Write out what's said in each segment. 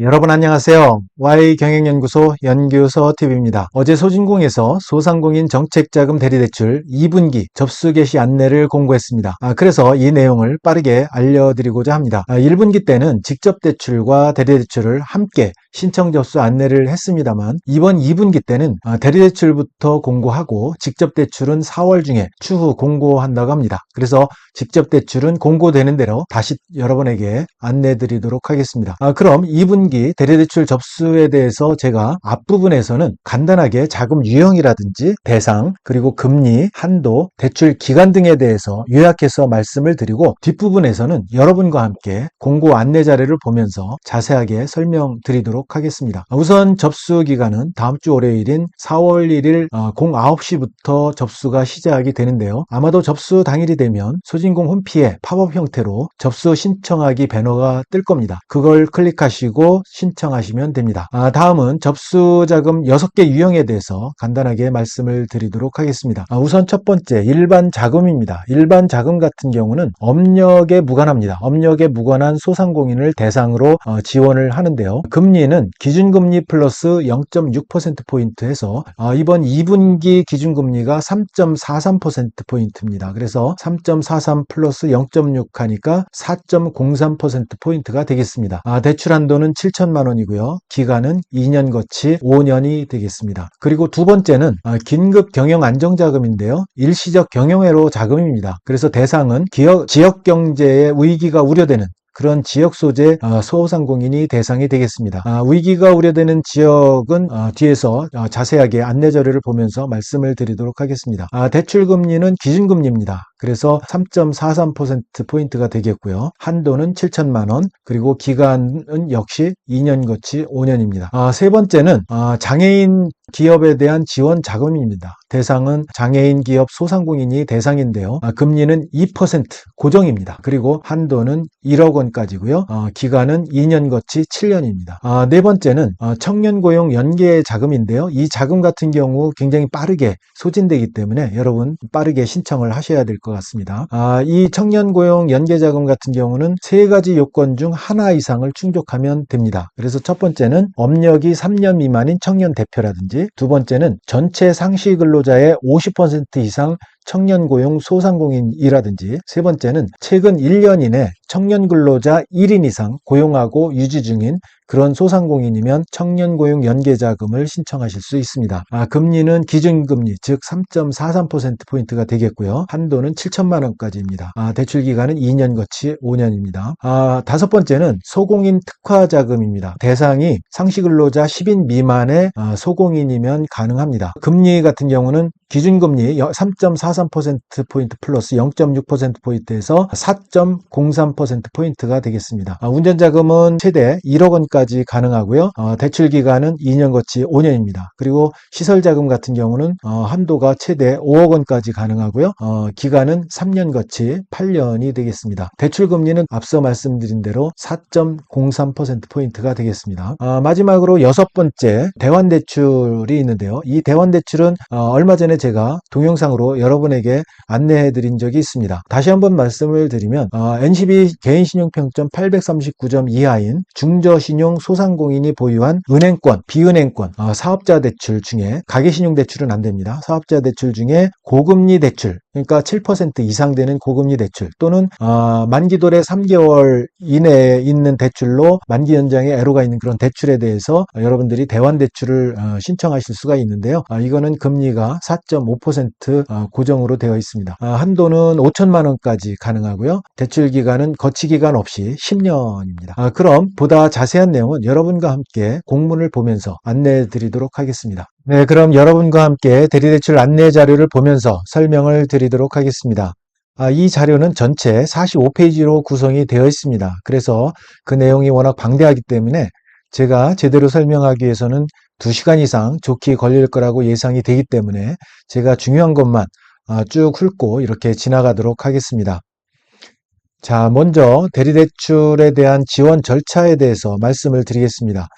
여러분 안녕하세요. Y경영연구소 연구소TV입니다. 어제 소진공에서 소상공인 정책자금 대리대출 2분기 접수 개시 안내를 공고했습니다. 그래서 이 내용을 빠르게 알려드리고자 합니다. 1분기 때는 직접 대출과 대리대출을 함께 신청 접수 안내를 했습니다만 이번 2분기 때는 대리대출부터 공고하고 직접 대출은 4월 중에 추후 공고한다고 합니다. 그래서 직접 대출은 공고되는 대로 다시 여러분에게 안내드리도록 하겠습니다. 그럼 2분기 대리대출 접수에 대해서 제가 앞부분에서는 간단하게 자금 유형이라든지 대상, 그리고 금리, 한도, 대출 기간 등에 대해서 요약해서 말씀을 드리고 뒷부분에서는 여러분과 함께 공고 안내 자료를 보면서 자세하게 설명드리도록 하겠습니다. 우선 접수 기간은 다음 주 월요일인 4월 1일 09시부터 접수가 시작이 되는데요. 아마도 접수 당일이 되면 소진공 홈피에 팝업 형태로 접수 신청하기 배너가 뜰 겁니다. 그걸 클릭하시고 신청하시면 됩니다. 다음은 접수자금 6개 유형에 대해서 간단하게 말씀을 드리도록 하겠습니다. 우선 첫 번째 일반 자금입니다. 일반 자금 같은 경우는 업력에 무관합니다. 업력에 무관한 소상공인을 대상으로 지원을 하는데요. 금리는 기준금리 플러스 0.6%포인트 해서 이번 2분기 기준금리가 3.43%포인트입니다. 그래서 3.43 플러스 0.6 하니까 4.03%포인트가 되겠습니다. 대출 한도는 7천만 원이고요. 기간은 2년 거치 5년이 되겠습니다. 그리고 두 번째는 긴급 경영 안정자금인데요. 일시적 경영회로 자금입니다. 그래서 대상은 지역 경제의 위기가 우려되는 그런 지역 소재 소상공인이 대상이 되겠습니다. 위기가 우려되는 지역은 뒤에서 자세하게 안내 자료를 보면서 말씀을 드리도록 하겠습니다. 대출 금리는 기준금리입니다. 그래서 3.43%포인트가 되겠고요. 한도는 7천만 원, 그리고 기간은 역시 2년 거치 5년입니다. 세 번째는 장애인 기업에 대한 지원 자금입니다. 대상은 장애인 기업 소상공인이 대상인데요. 금리는 2% 고정입니다. 그리고 한도는 1억 원까지고요. 기간은 2년 거치 7년입니다. 네 번째는 청년 고용 연계 자금인데요. 이 자금 같은 경우 굉장히 빠르게 소진되기 때문에 여러분 빠르게 신청을 하셔야 될 것 같습니다. 이 청년 고용 연계 자금 같은 경우는 세 가지 요건 중 하나 이상을 충족하면 됩니다. 그래서 첫 번째는 업력이 3년 미만인 청년 대표라든지, 두 번째는 전체 상시 근로자의 50% 이상 청년 고용 소상공인이라든지, 세 번째는 최근 1년 이내 청년 근로자 1인 이상 고용하고 유지 중인 그런 소상공인이면 청년 고용 연계자금을 신청하실 수 있습니다. 금리는 기준금리 즉 3.43%포인트가 되겠고요. 한도는 7천만 원까지입니다. 대출 기간은 2년 거치 5년입니다. 다섯 번째는 소공인 특화자금입니다. 대상이 상시근로자 10인 미만의 소공인이면 가능합니다. 금리 같은 경우는 기준금리 3.43%포인트 플러스 0.6%포인트에서 4.03%포인트가 되겠습니다. 운전자금은 최대 1억 원까지 가능하고요. 대출 기간은 2년 거치 5년입니다. 그리고 시설자금 같은 경우는 한도가 최대 5억 원까지 가능하고요. 기간은 3년 거치 8년이 되겠습니다. 대출 금리는 앞서 말씀드린 대로 4.03%포인트가 되겠습니다. 마지막으로 여섯 번째 대환대출이 있는데요. 이 대환대출은 얼마 전에 제가 동영상으로 여러분에게 안내해 드린 적이 있습니다. 다시 한번 말씀을 드리면 NCB 개인신용평점 839점 이하인 중저신용 소상공인이 보유한 은행권, 비은행권, 사업자 대출 중에 가계신용 대출은 안 됩니다. 사업자 대출 중에 고금리 대출, 그러니까 7% 이상 되는 고금리 대출, 또는 만기 도래 3개월 이내에 있는 대출로 만기 연장에 애로가 있는 그런 대출에 대해서 여러분들이 대환대출을 신청하실 수가 있는데요. 이거는 금리가 4.5% 고정으로 되어 있습니다. 한도는 5천만 원까지 가능하고요. 대출 기간은 거치 기간 없이 10년입니다. 그럼 보다 자세한 내용은 여러분과 함께 공문을 보면서 안내해 드리도록 하겠습니다. 네, 그럼 여러분과 함께 대리대출 안내 자료를 보면서 설명을 드리도록 하겠습니다. 이 자료는 전체 45페이지로 구성이 되어 있습니다. 그래서 그 내용이 워낙 방대하기 때문에 제가 제대로 설명하기 위해서는 2시간 이상 좋게 걸릴 거라고 예상이 되기 때문에 제가 중요한 것만 쭉 훑고 이렇게 지나가도록 하겠습니다. 자, 먼저 대리대출에 대한 지원 절차에 대해서 말씀을 드리겠습니다.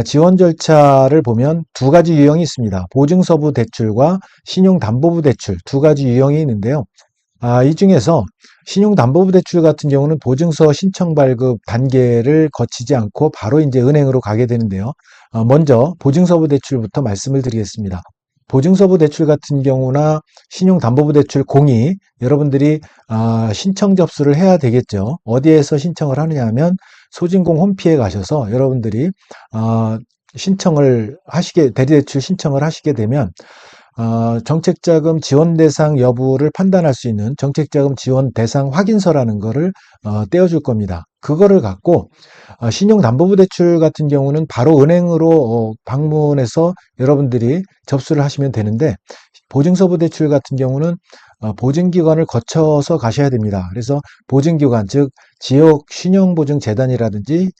지원 절차를 보면 두 가지 유형이 있습니다. 보증서부 대출과 신용담보부 대출 두 가지 유형이 있는데요. 이 중에서 신용담보부 대출 같은 경우는 보증서 신청 발급 단계를 거치지 않고 바로 이제 은행으로 가게 되는데요. 먼저 보증서부 대출부터 말씀을 드리겠습니다. 보증서부 대출 같은 경우나 신용담보부 대출 공이 여러분들이 신청 접수를 해야 되겠죠. 어디에서 신청을 하느냐 하면 소진공 홈피에 가셔서 여러분들이 신청을 하시게, 대리대출 신청을 하시게 되면 정책자금 지원 대상 여부를 판단할 수 있는 정책자금 지원 대상 확인서라는 거를 떼어줄 겁니다. 그거를 갖고 신용담보부 대출 같은 경우는 바로 은행으로 방문해서 여러분들이 접수를 하시면 되는데, 보증서부 대출 같은 경우는 보증기관을 거쳐서 가셔야 됩니다. 그래서 보증기관, 즉 지역 신용보증재단이라든지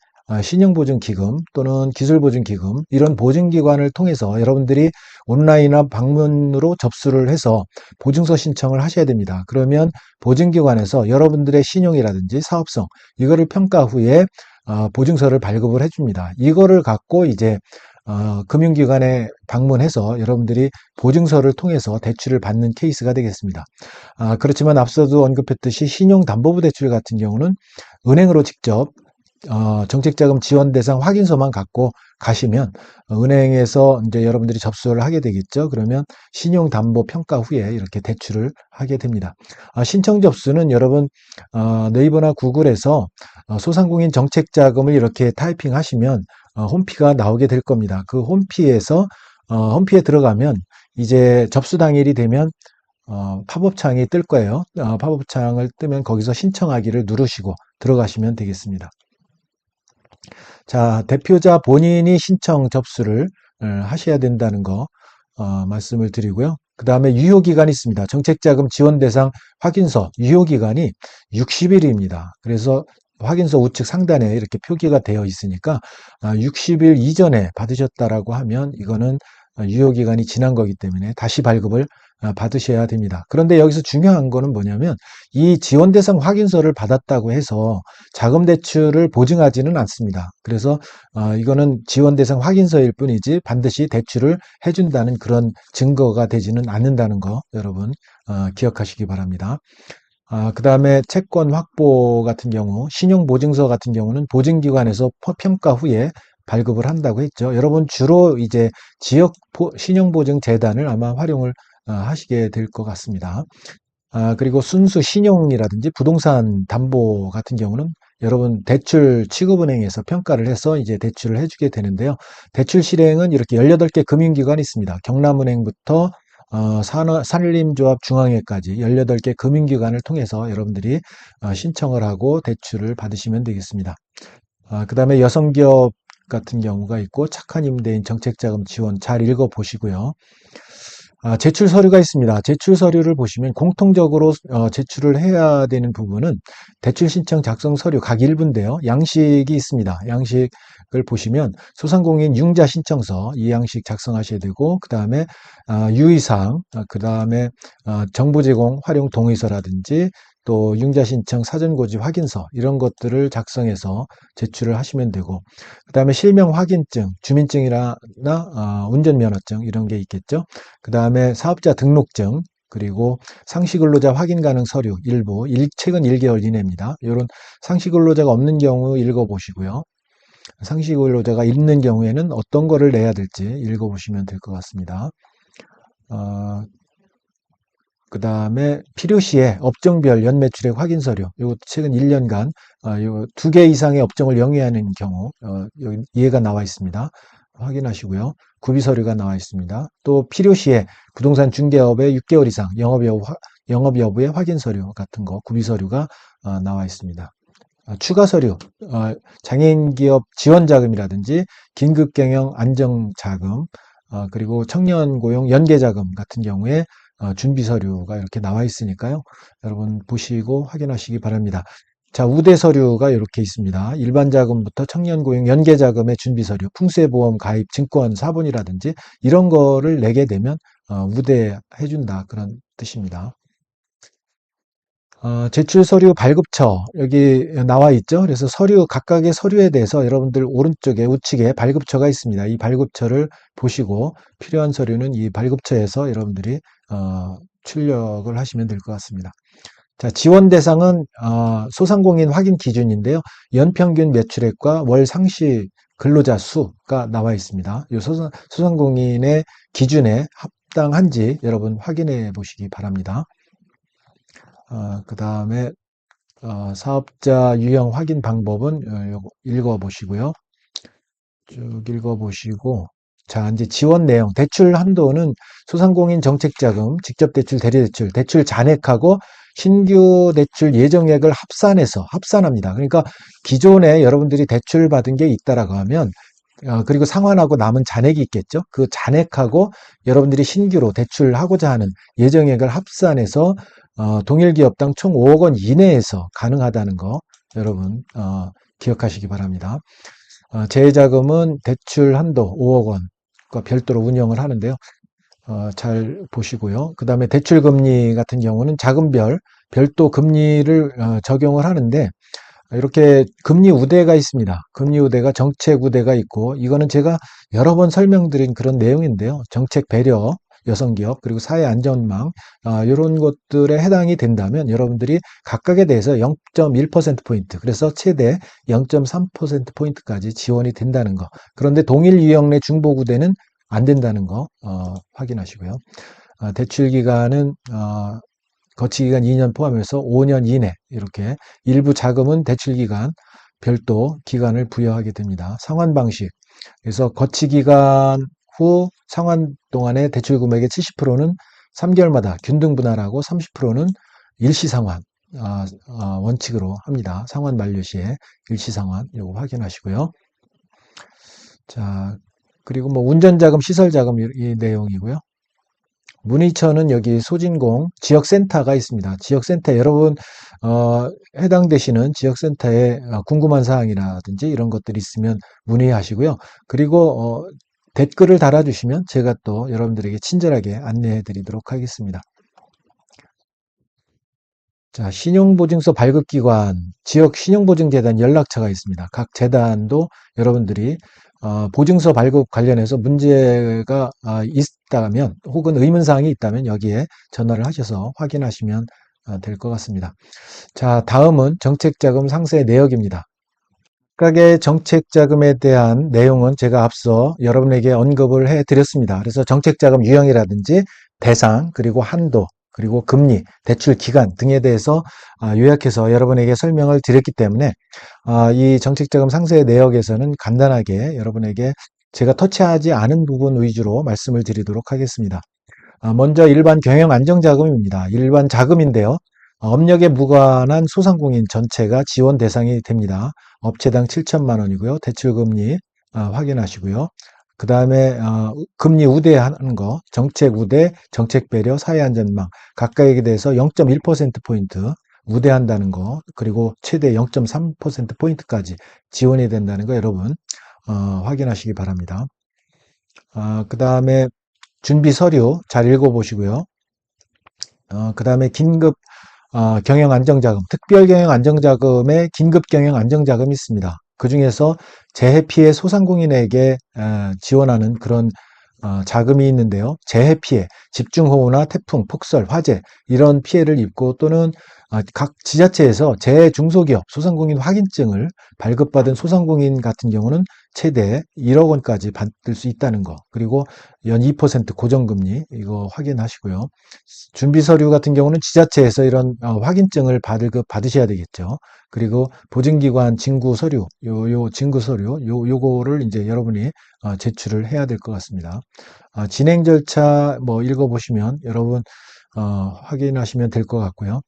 신용보증기금 또는 기술보증기금, 이런 보증기관을 통해서 여러분들이 온라인이나 방문으로 접수를 해서 보증서 신청을 하셔야 됩니다. 그러면 보증기관에서 여러분들의 신용이라든지 사업성, 이거를 평가 후에 보증서를 발급을 해줍니다. 이거를 갖고 이제 금융기관에 방문해서 여러분들이 보증서를 통해서 대출을 받는 케이스가 되겠습니다. 그렇지만 앞서도 언급했듯이 신용담보부 대출 같은 경우는 은행으로 직접 정책자금 지원 대상 확인서만 갖고 가시면 은행에서 이제 여러분들이 접수를 하게 되겠죠. 그러면 신용담보 평가 후에 이렇게 대출을 하게 됩니다. 신청 접수는 여러분 네이버나 구글에서 소상공인 정책자금을 이렇게 타이핑 하시면 홈피가 나오게 될 겁니다. 그 홈피에서 홈피에 들어가면 이제 접수 당일이 되면 팝업 창이 뜰 거예요. 팝업 창을 뜨면 거기서 신청하기를 누르시고 들어가시면 되겠습니다. 자, 대표자 본인이 신청 접수를 하셔야 된다는 거 말씀을 드리고요. 그 다음에 유효기간이 있습니다. 정책자금 지원 대상 확인서 유효기간이 60일입니다. 그래서 확인서 우측 상단에 이렇게 표기가 되어 있으니까 60일 이전에 받으셨다라고 하면 이거는 유효기간이 지난 거기 때문에 다시 발급을 받으셔야 됩니다. 그런데 여기서 중요한 거는 뭐냐면 이 지원 대상 확인서를 받았다고 해서 자금 대출을 보증하지는 않습니다. 그래서 이거는 지원 대상 확인서일 뿐이지 반드시 대출을 해준다는 그런 증거가 되지는 않는다는 거 여러분 기억하시기 바랍니다. 그 다음에 채권 확보 같은 경우, 신용보증서 같은 경우는 보증기관에서 평가 후에 발급을 한다고 했죠. 여러분 주로 이제 지역 신용보증재단을 아마 활용을 하시게 될 것 같습니다. 그리고 순수 신용이라든지 부동산 담보 같은 경우는 여러분 대출 취급은행에서 평가를 해서 이제 대출을 해주게 되는데요. 대출 실행은 이렇게 18개 금융기관이 있습니다. 경남은행부터 산림조합 중앙회까지 18개 금융기관을 통해서 여러분들이 신청을 하고 대출을 받으시면 되겠습니다. 그 다음에 여성기업 같은 경우가 있고 착한 임대인 정책자금 지원 잘 읽어보시고요. 제출 서류가 있습니다. 제출 서류를 보시면 공통적으로 제출을 해야 되는 부분은 대출 신청 작성 서류 각 1부인데요. 양식이 있습니다. 양식을 보시면 소상공인 융자 신청서 이 양식 작성하셔야 되고, 그 다음에 유의사항, 그 다음에 정보 제공 활용 동의서라든지 또 융자 신청 사전 고지 확인서 이런 것들을 작성해서 제출을 하시면 되고, 그 다음에 실명 확인증, 주민증이나 운전면허증 이런 게 있겠죠. 그 다음에 사업자 등록증, 그리고 상시근로자 확인 가능 서류 일부, 최근 1개월 이내입니다. 이런 상시근로자가 없는 경우 읽어보시고요. 상시근로자가 있는 경우에는 어떤 거를 내야 될지 읽어보시면 될 것 같습니다. 그 다음에 필요시에 업종별 연매출액 확인 서류, 이것도 최근 1년간 요 2개 이상의 업종을 영위하는 경우 여기 이해가 나와 있습니다. 확인하시고요. 구비 서류가 나와 있습니다. 또 필요시에 부동산 중개업의 6개월 이상 영업 여부의 확인 서류 같은 거 구비 서류가 나와 있습니다. 추가 서류, 장애인 기업 지원 자금이라든지 긴급 경영 안정 자금, 그리고 청년 고용 연계 자금 같은 경우에 준비 서류가 이렇게 나와 있으니까요. 여러분 보시고 확인하시기 바랍니다. 자, 우대 서류가 이렇게 있습니다. 일반 자금부터 청년 고용 연계 자금의 준비 서류, 풍세보험 가입 증권 사본이라든지 이런 거를 내게 되면 우대해 준다 그런 뜻입니다. 제출 서류 발급처 여기 나와 있죠. 그래서 각각의 서류에 대해서 여러분들 오른쪽에 우측에 발급처가 있습니다. 이 발급처를 보시고 필요한 서류는 이 발급처에서 여러분들이 출력을 하시면 될 것 같습니다. 자, 지원 대상은 소상공인 확인 기준인데요. 연평균 매출액과 월 상시 근로자 수가 나와 있습니다. 이 소상공인의 기준에 합당한지 여러분 확인해 보시기 바랍니다. 그 다음에 사업자 유형 확인 방법은 요거 읽어보시고요. 쭉 읽어보시고, 자, 이제 지원 내용, 대출 한도는 소상공인 정책자금, 직접대출, 대리대출, 대출 잔액하고 신규 대출 예정액을 합산합니다. 그러니까 기존에 여러분들이 대출 받은 게 있다라고 하면, 그리고 상환하고 남은 잔액이 있겠죠. 그 잔액하고 여러분들이 신규로 대출하고자 하는 예정액을 합산해서 동일 기업당 총 5억 원 이내에서 가능하다는 거 여러분 기억하시기 바랍니다. 재자금은 대출 한도 5억 원과 별도로 운영을 하는데요. 잘 보시고요. 그 다음에 대출 금리 같은 경우는 자금별 별도 금리를 적용을 하는데 이렇게 금리 우대가 있습니다. 금리 우대가 정책 우대가 있고 이거는 제가 여러 번 설명드린 그런 내용인데요. 정책 배려, 여성기업 그리고 사회 안전망 이런 것들에 해당이 된다면 여러분들이 각각에 대해서 0.1%포인트 그래서 최대 0.3%포인트까지 지원이 된다는 거. 그런데 동일 유형 내 중복 우대는 안 된다는 거 확인하시고요. 대출 기간은 거치기간 2년 포함해서 5년 이내 이렇게 일부 자금은 대출기간 별도 기간을 부여하게 됩니다. 상환 방식 그래서 거치기간 후 상환 동안의 대출 금액의 70%는 3개월마다 균등 분할하고 30%는 일시상환 원칙으로 합니다. 상환 만료 시에 일시상환 이거 확인하시고요. 자 그리고 뭐 운전자금, 시설자금 이 내용이고요. 문의처는 여기 소진공 지역센터가 있습니다. 지역센터 여러분 해당되시는 지역센터에 궁금한 사항이라든지 이런 것들이 있으면 문의하시고요. 그리고 댓글을 달아주시면 제가 또 여러분들에게 친절하게 안내해 드리도록 하겠습니다. 자, 신용보증서 발급기관, 지역 신용보증재단 연락처가 있습니다. 각 재단도 여러분들이 보증서 발급 관련해서 문제가 있다면 혹은 의문사항이 있다면 여기에 전화를 하셔서 확인하시면 될 것 같습니다. 자, 다음은 정책자금 상세 내역입니다. 각각의 정책자금에 대한 내용은 제가 앞서 여러분에게 언급을 해드렸습니다. 그래서 정책자금 유형이라든지 대상, 그리고 한도, 그리고 금리, 대출 기간 등에 대해서 요약해서 여러분에게 설명을 드렸기 때문에 이 정책자금 상세 내역에서는 간단하게 여러분에게 제가 터치하지 않은 부분 위주로 말씀을 드리도록 하겠습니다. 먼저 일반 경영 안정자금입니다. 일반 자금인데요. 업력에 무관한 소상공인 전체가 지원 대상이 됩니다. 업체당 7천만 원이고요. 대출금리 확인하시고요. 그 다음에 금리 우대하는 거, 정책 우대, 정책 배려, 사회 안전망 각각에 대해서 0.1%포인트 우대한다는 거, 그리고 최대 0.3%포인트까지 지원이 된다는 거 여러분 확인하시기 바랍니다. 그 다음에 준비 서류 잘 읽어보시고요. 그 다음에 긴급 경영 안정자금, 특별 경영 안정자금에 긴급 경영 안정자금이 있습니다. 그 중에서 재해 피해 소상공인에게 지원하는 그런 자금이 있는데요. 재해 피해, 집중호우나 태풍, 폭설, 화재 이런 피해를 입고 또는 각 지자체에서 재중소기업 소상공인 확인증을 발급받은 소상공인 같은 경우는 최대 1억 원까지 받을 수 있다는 거. 그리고 연 2% 고정금리 이거 확인하시고요. 준비 서류 같은 경우는 지자체에서 이런 확인증을 받으셔야 되겠죠. 그리고 보증기관 징구 서류, 요 징구 서류, 요거를 이제 여러분이 제출을 해야 될 것 같습니다. 진행 절차 뭐 읽어보시면 여러분 확인하시면 될 것 같고요.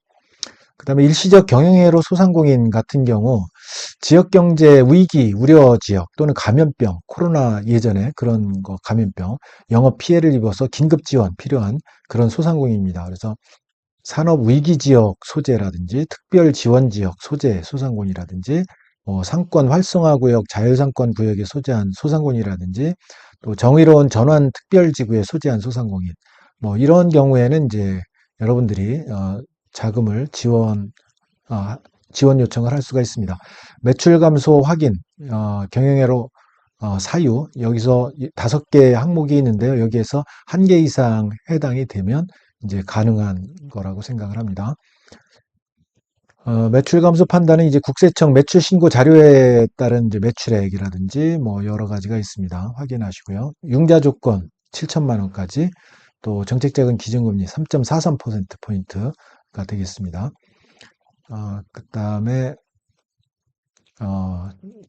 그 다음에 일시적 경영애로 소상공인 같은 경우 지역경제 위기 우려 지역 또는 감염병, 코로나 예전에 그런 거 감염병, 영업 피해를 입어서 긴급 지원 필요한 그런 소상공인입니다. 그래서 산업 위기 지역 소재라든지 특별 지원 지역 소재 소상공인이라든지 상권 활성화 구역, 자율상권 구역에 소재한 소상공인이라든지 또 정의로운 전환 특별 지구에 소재한 소상공인 뭐 이런 경우에는 이제 여러분들이 자금을 지원 요청을 할 수가 있습니다. 매출 감소 확인, 경영애로 사유, 여기서 5개 항목이 있는데요. 여기에서 1개 이상 해당이 되면 이제 가능한 거라고 생각을 합니다. 매출 감소 판단은 이제 국세청 매출 신고 자료에 따른 이제 매출액이라든지 뭐 여러 가지가 있습니다. 확인하시고요. 융자 조건 7천만 원까지, 또 정책자금 기준금리 3.43%포인트가 되겠습니다. 그 다음에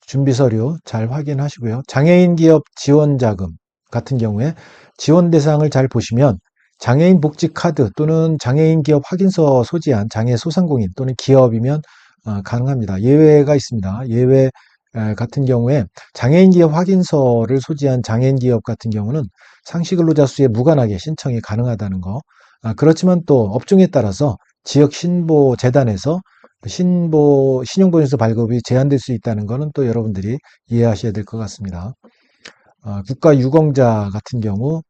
준비 서류 잘 확인하시고요. 장애인 기업 지원 자금 같은 경우에 지원 대상을 잘 보시면 장애인 복지 카드 또는 장애인 기업 확인서 소지한 장애 소상공인 또는 기업이면 가능합니다. 예외가 있습니다. 예외 같은 경우에 장애인 기업 확인서를 소지한 장애인 기업 같은 경우는 상시근로자 수에 무관하게 신청이 가능하다는 거. 그렇지만 또 업종에 따라서 지역 신보 재단에서 신용보증서 발급이 제한될 수 있다는 것은 또 여러분들이 이해하셔야 될 것 같습니다. 국가유공자 같은 경우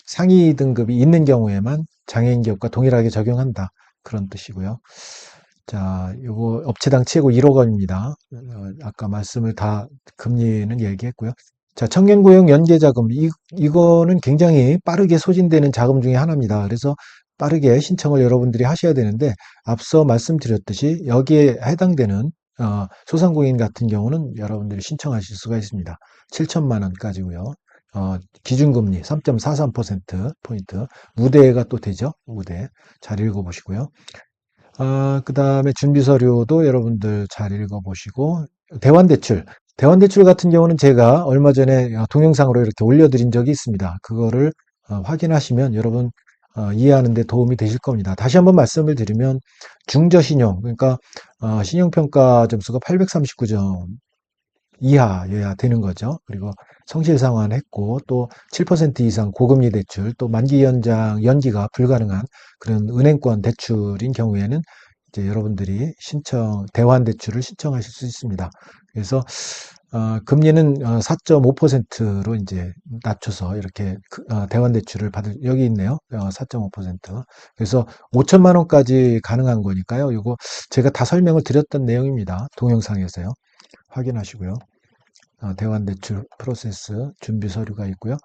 상위 등급이 있는 경우에만 장애인 기업과 동일하게 적용한다, 그런 뜻이고요. 자, 요거 업체당 최고 1억 원입니다. 아까 말씀을 다 금리는 얘기했고요. 자, 청년고용 연계자금, 이거는 굉장히 빠르게 소진되는 자금 중에 하나입니다. 그래서 빠르게 신청을 여러분들이 하셔야 되는데, 앞서 말씀드렸듯이 여기에 해당되는 소상공인 같은 경우는 여러분들이 신청하실 수가 있습니다. 7천만 원까지고요. 기준금리 3.43%포인트, 무대가 또 되죠. 무대 잘 읽어보시고요. 그 다음에 준비서류도 여러분들 잘 읽어보시고, 대환대출. 대환대출 같은 경우는 제가 얼마 전에 동영상으로 이렇게 올려드린 적이 있습니다. 그거를 확인하시면 여러분 이해하는 데 도움이 되실 겁니다. 다시 한번 말씀을 드리면 중저신용, 그러니까 신용평가 점수가 839점 이하여야 되는 거죠. 그리고 성실상환 했고, 또 7% 이상 고금리 대출, 또 만기 연장 연기가 불가능한 그런 은행권 대출인 경우에는 이제 여러분들이 대환 대출을 신청하실 수 있습니다. 그래서 금리는 4.5%로 이제 낮춰서 이렇게 대환 대출을 여기 있네요. 4.5%. 그래서 5천만 원까지 가능한 거니까요. 이거 제가 다 설명을 드렸던 내용입니다. 동영상에서요. 확인하시고요. 대환 대출 프로세스 준비 서류가 있고요.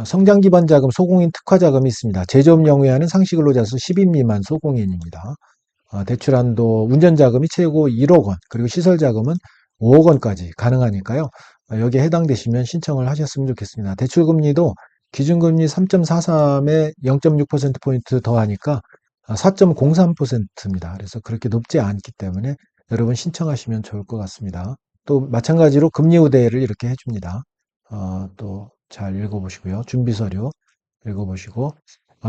성장 기반 자금, 소공인 특화 자금이 있습니다. 제조업 영위하는 상시 근로자 수 10인 미만 소공인입니다. 대출 한도, 운전 자금이 최고 1억 원, 그리고 시설 자금은 5억 원까지 가능하니까요. 여기에 해당되시면 신청을 하셨으면 좋겠습니다. 대출 금리도 기준금리 3.43에 0.6%포인트 더하니까 4.03%입니다. 그래서 그렇게 높지 않기 때문에 여러분 신청하시면 좋을 것 같습니다. 또 마찬가지로 금리 우대를 이렇게 해줍니다. 또 잘 읽어보시고요. 준비 서류 읽어보시고,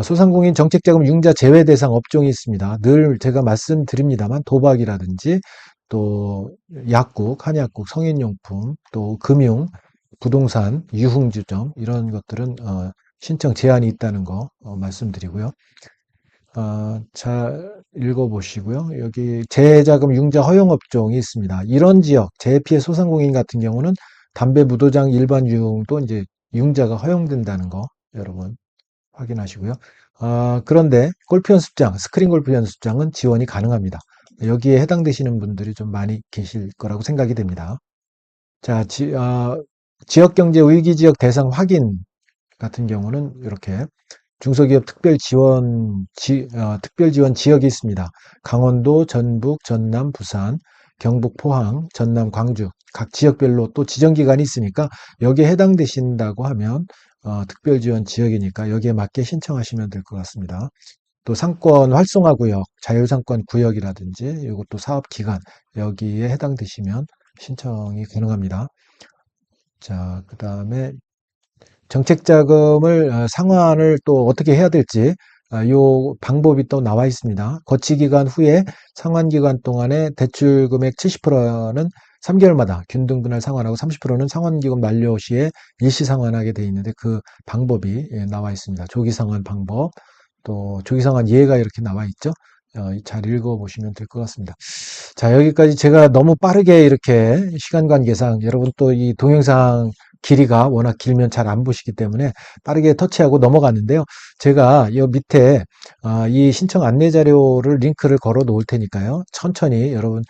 소상공인 정책자금 융자 제외 대상 업종이 있습니다. 늘 제가 말씀드립니다만 도박이라든지 또 약국, 한약국, 성인용품, 또 금융, 부동산, 유흥주점, 이런 것들은 신청 제한이 있다는 거 말씀드리고요. 잘 읽어보시고요. 여기 재자금 융자 허용 업종이 있습니다. 이런 지역 재해 피해 소상공인 같은 경우는 담배, 무도장, 일반 유흥도 이제 융자가 허용된다는 거 여러분 확인하시고요. 그런데 골프 연습장, 스크린 골프 연습장은 지원이 가능합니다. 여기에 해당되시는 분들이 좀 많이 계실 거라고 생각이 됩니다. 자, 지역경제 위기지역 대상 확인 같은 경우는 이렇게 중소기업 특별 지원 지역이 있습니다. 강원도, 전북, 전남, 부산, 경북, 포항, 전남, 광주 각 지역별로 또 지정기관이 있으니까 여기에 해당되신다고 하면 특별 지원 지역이니까 여기에 맞게 신청하시면 될 것 같습니다. 또 상권 활성화 구역, 자율상권 구역이라든지 이것도 사업 기간 여기에 해당되시면 신청이 가능합니다. 자, 그 다음에 정책자금을 상환을 또 어떻게 해야 될지 요 방법이 또 나와 있습니다. 거치기간 후에 상환기간 동안에 대출금액 70%는 3개월마다 균등분할 상환하고 30%는 상환기간 만료 시에 일시 상환하게 되어 있는데 그 방법이 나와 있습니다. 조기상환 방법, 또 조기상환 예가 이렇게 나와 있죠. 잘 읽어보시면 될 것 같습니다. 자, 여기까지 제가 너무 빠르게 이렇게 시간 관계상 여러분 또 이 동영상 길이가 워낙 길면 잘 안 보시기 때문에 빠르게 터치하고 넘어갔는데요. 제가 이 밑에 이 신청 안내 자료를 링크를 걸어 놓을 테니까요. 천천히 여러분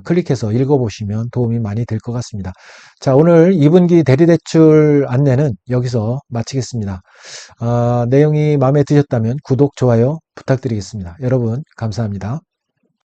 클릭해서 읽어보시면 도움이 많이 될 것 같습니다. 자, 오늘 2분기 대리대출 안내는 여기서 마치겠습니다. 내용이 마음에 드셨다면 구독, 좋아요 부탁드리겠습니다. 여러분 감사합니다.